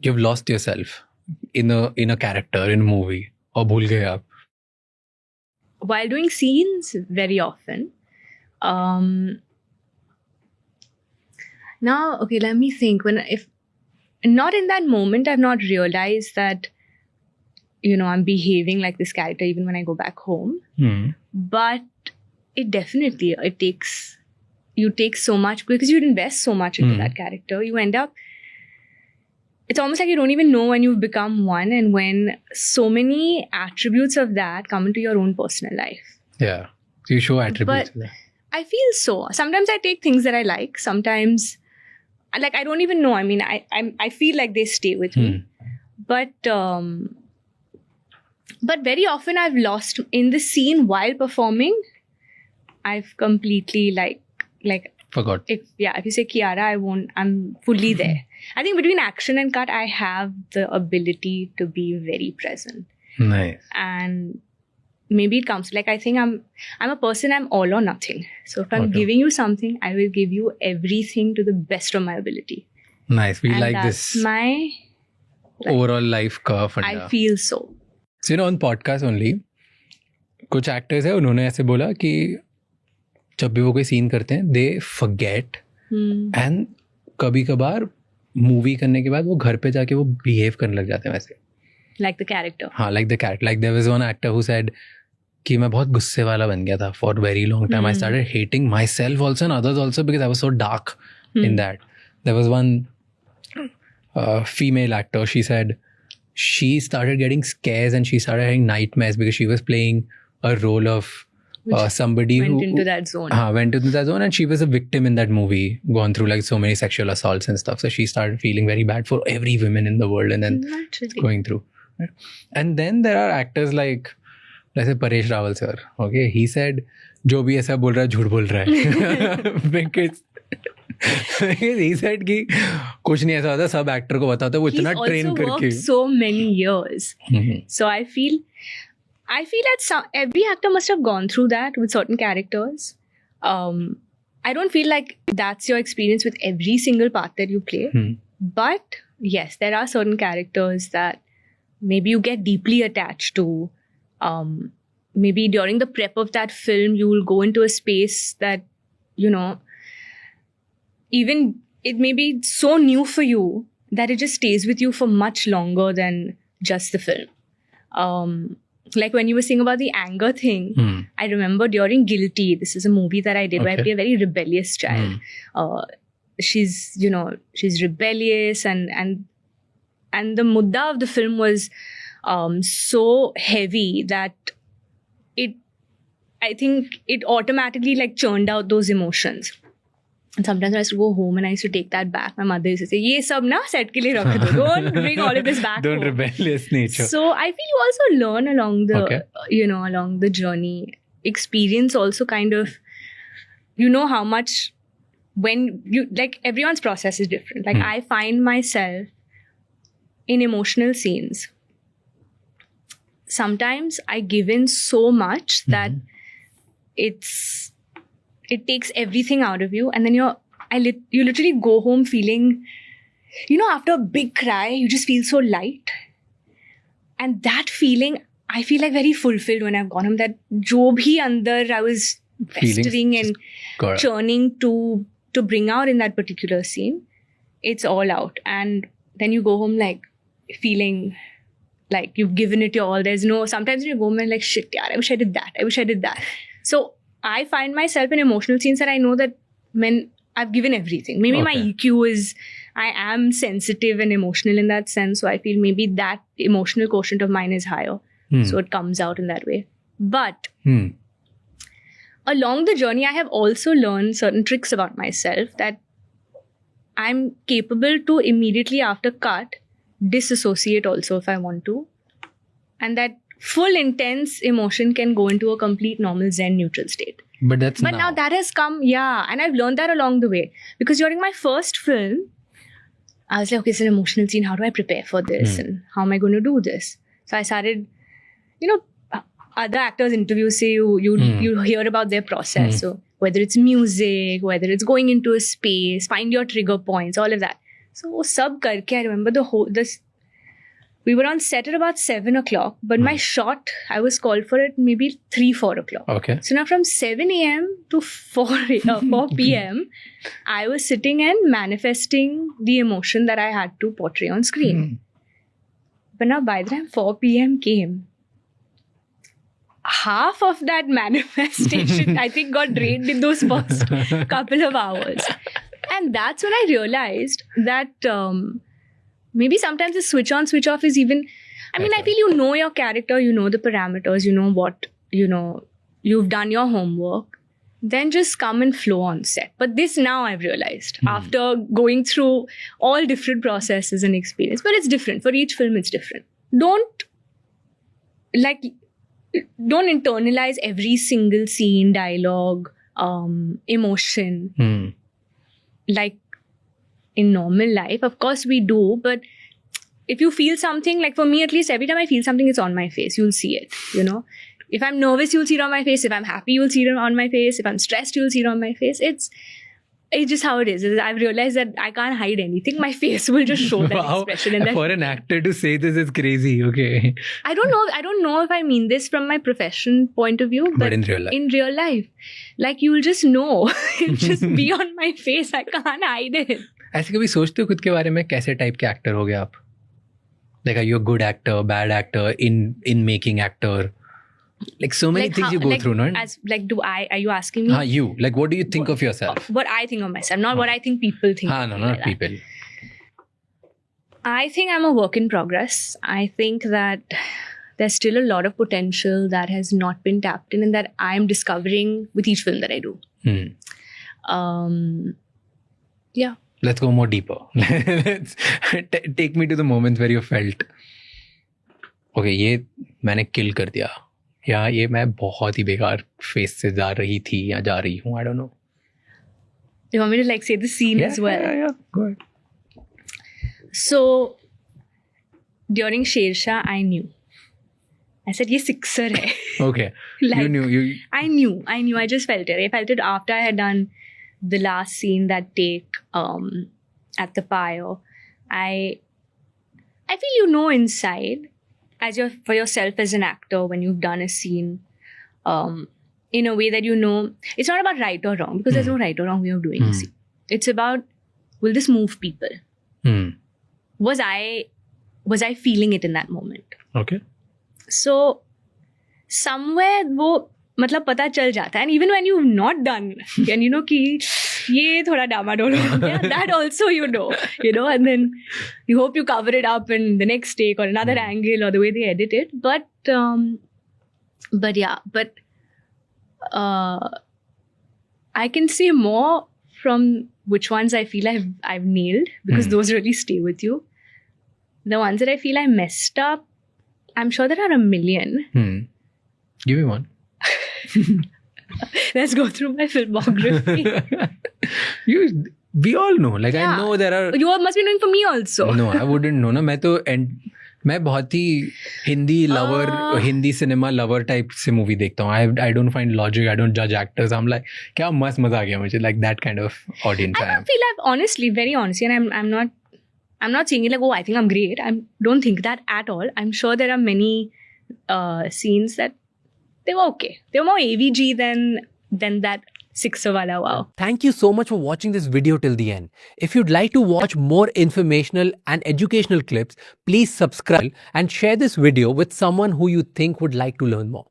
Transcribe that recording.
you've lost yourself in a character, in a movie, or bhul gaye aap? While doing scenes, very often. Now, okay, let me think. If not in that moment, I've not realized that, I'm behaving like this character even when I go back home. But you take so much, because you invest so much into that character. You end up, it's almost like you don't even know when you've become one, and when so many attributes of that come into your own personal life. Yeah. So you show attributes of that. I feel so. Sometimes I take things that I like. Sometimes, like, I don't even know. I mean, I feel like they stay with me. But very often I've lost in the scene while performing. I've completely like forgot. If you say Kiara, I'm fully there. I think between action and cut, I have the ability to be very present. Nice. And maybe it comes, like, I think I'm a person, I'm all or nothing. So if I'm giving you something, I will give you everything to the best of my ability. Nice. We and like that's this my overall life curve. I feel so. So, on podcast only, कुछ actors है, उन्होंने ऐसे बोला कि जब भी वो कोई सीन करते हैं, they forget and कभी कभार मूवी करने के बाद वो घर पे जाके वो behave करने लग जाते हैं वैसे. Like the character. हाँ, like the character. Like there was one actor who said कि मैं बहुत गुस्से वाला बन गया था for a very long time. I started hating myself also and others also because I was so dark in that. There was one female actor, she said she started getting scares and she started having nightmares because she was playing a role of somebody went who into that zone. Went into that zone, and she was a victim in that movie, gone through like so many sexual assaults and stuff. So she started feeling very bad for every woman in the world, and then going through. And then there are actors like, let's say, Paresh Rawal sir. Okay, he said, "जो भी ऐसा बोल रहा है झूठ बोल रहा है." because he said कि कुछ नहीं ऐसा होता, सब एक्टर को बताता है, वो इतना ट्रेन करके. He's also worked so many years. So I feel that every actor must have gone through that with certain characters. I don't feel like that's your experience with every single part that you play. But yes, there are certain characters that maybe you get deeply attached to. Maybe during the prep of that film, you will go into a space that, even it may be so new for you that it just stays with you for much longer than just the film. Like when you were saying about the anger thing, I remember during Guilty, this is a movie that I did where I play a very rebellious child. She's rebellious and the mudda of the film was so heavy that I think it automatically like churned out those emotions. And sometimes I used to go home and I used to take that back. My mother used to say, "Ye sab na set ke liye rakh do. Don't bring all of this back." Don't home. rebellious nature. So I feel you also learn along the, along the journey. Experience also kind of, how much when you, like, everyone's process is different. Like I find myself in emotional scenes. Sometimes I give in so much that it takes everything out of you, and then you literally go home feeling, after a big cry, you just feel so light. And that feeling, I feel like very fulfilled when I've gone home, that jo bhi andar I was festering and churning to bring out in that particular scene, it's all out. And then you go home like feeling like you've given it your all. Sometimes you go home and like, shit, yaar, I wish I did that. So I find myself in emotional scenes that I know that when I've given everything. Maybe my EQ is, I am sensitive and emotional in that sense. So I feel maybe that emotional quotient of mine is higher. So it comes out in that way. But along the journey, I have also learned certain tricks about myself that I'm capable to immediately after cut, disassociate also if I want to. And that full intense emotion can go into a complete normal Zen neutral state. But now that has come, and I've learned that along the way. Because during my first film, I was like, okay, it's an emotional scene. How do I prepare for this? And how am I going to do this? So I started, other actors' interviews say you hear about their process. So whether it's music, whether it's going into a space, find your trigger points, all of that. So वो सब करके I remember this. We were on set at about 7 o'clock, but my shot, I was called for it maybe 3-4 o'clock. Okay. So now from 7 a.m. to 4 p.m., I was sitting and manifesting the emotion that I had to portray on screen. But now by the time 4 p.m. came, half of that manifestation, I think, got drained in those first couple of hours. And that's when I realized that maybe sometimes the switch on, switch off is even, I mean, I feel you know your character, you know the parameters, you know what, you know, you've done your homework, then just come and flow on set. But this now I've realized after going through all different processes and experience, but it's different. For each film, it's different. Don't internalize every single scene, dialogue, emotion. Like in normal life, of course we do, but if you feel something, like for me at least, every time I feel something, it's on my face. You'll see it, you know. If I'm nervous, you'll see it on my face. If I'm happy, you'll see it on my face. If I'm stressed, you'll see it on my face. It's just how it is. I've realized that I can't hide anything. My face will just show that expression. And for an actor to say this is crazy. Okay. I don't know if I mean this from my profession point of view, but in real life, like you'll just know. It'll just be on my face. I can't hide it. ऐसे कभी सोचते हो खुद के बारे में कैसे type के एक्टर हो गए आप? Like are you a good actor, bad actor, in making actor? Like so many things you go through, no? Are you asking me? You. Like what do you think of yourself? What I think of myself, not what I think people think. No, not people. I think I'm a work in progress. I think that there's still a lot of potential that has not been tapped in and that I'm discovering with each film that I do. Yeah. Let's go more deeper. Let's take me to the moments where you felt, okay, ये मैंने kill कर दिया, या ये मैं बहुत ही बेकार face से जा रही थी या जा रही हूँ. I don't know. You want me to like say the scene as well? Yeah. Go ahead. So during Shersha, I knew. I said, "Ye sixer hai." Okay. Like, you knew. I knew. I just felt it. I felt it after I had done the last scene, that take at the pyre. I feel you know inside, for yourself as an actor, when you've done a scene, in a way that you know, it's not about right or wrong, because there's no right or wrong way of doing a scene. It's about, will this move people? Was I feeling it in that moment? Okay. So somewhere वो मतलब पता चल जाता है, and even when you've not done, and you know कि ये थोड़ा डामाडोल हो गया, that also you know, and then you hope you cover it up in the next take or another angle or the way they edit it. But I can say more from which ones I feel I've nailed, because those really stay with you. The ones that I feel I messed up, I'm sure there are a million. Give me one. Let's go through my filmography. We all know. Like I know there are. You must be knowing for me also. No, I wouldn't know. मैं बहुत ही Hindi lover, Hindi cinema lover type से movie देखता हूँ. I don't find logic. I don't judge actors. I'm like, क्या मस्त मजा आ गया मुझे. Like that kind of audience. I don't feel honestly, very honestly, and I'm not saying it like, oh, I think I'm great. I don't think that at all. I'm sure there are many scenes that they were okay. They were more AVG than that sixer wala wow. Thank you so much for watching this video till the end. If you'd like to watch more informational and educational clips, please subscribe and share this video with someone who you think would like to learn more.